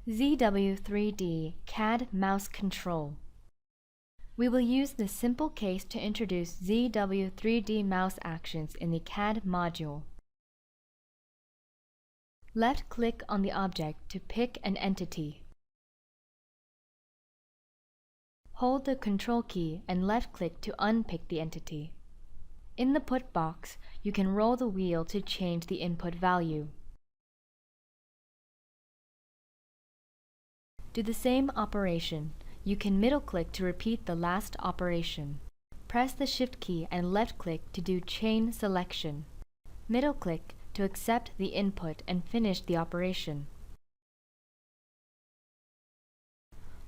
ZW3D CAD Mouse Control. We will use this simple case to introduce ZW3D mouse actions in the CAD module. Left-click on the object to pick an entity. Hold the Control key and left-click to unpick the entity. In the Put box, you can roll the wheel to change the input value. Do the same operation. You can middle-click to repeat the last operation. Press the Shift key and left-click to do chain selection. Middle-click to accept the input and finish the operation.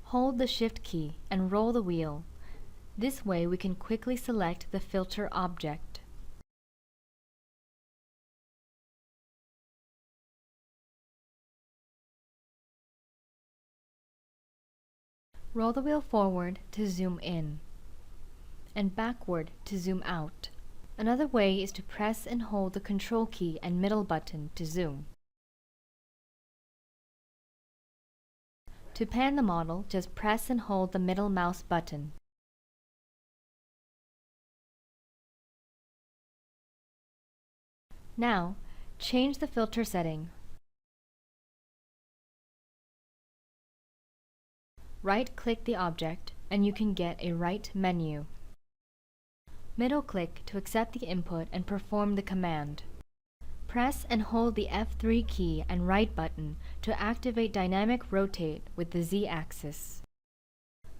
Hold the Shift key and roll the wheel. This way we can quickly select the filter object. Roll the wheel forward to zoom in, and backward to zoom out. Another way is to press and hold the Control key and middle button to zoom. To pan the model, just press and hold the middle mouse button. Now, change the filter setting. Right-click the object and you can get a right menu. Middle-click to accept the input and perform the command. Press and hold the F3 key and right button to activate dynamic rotate with the Z-axis.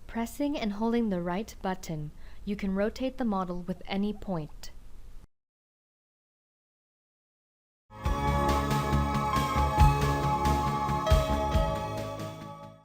Pressing and holding the right button, you can rotate the model with any point.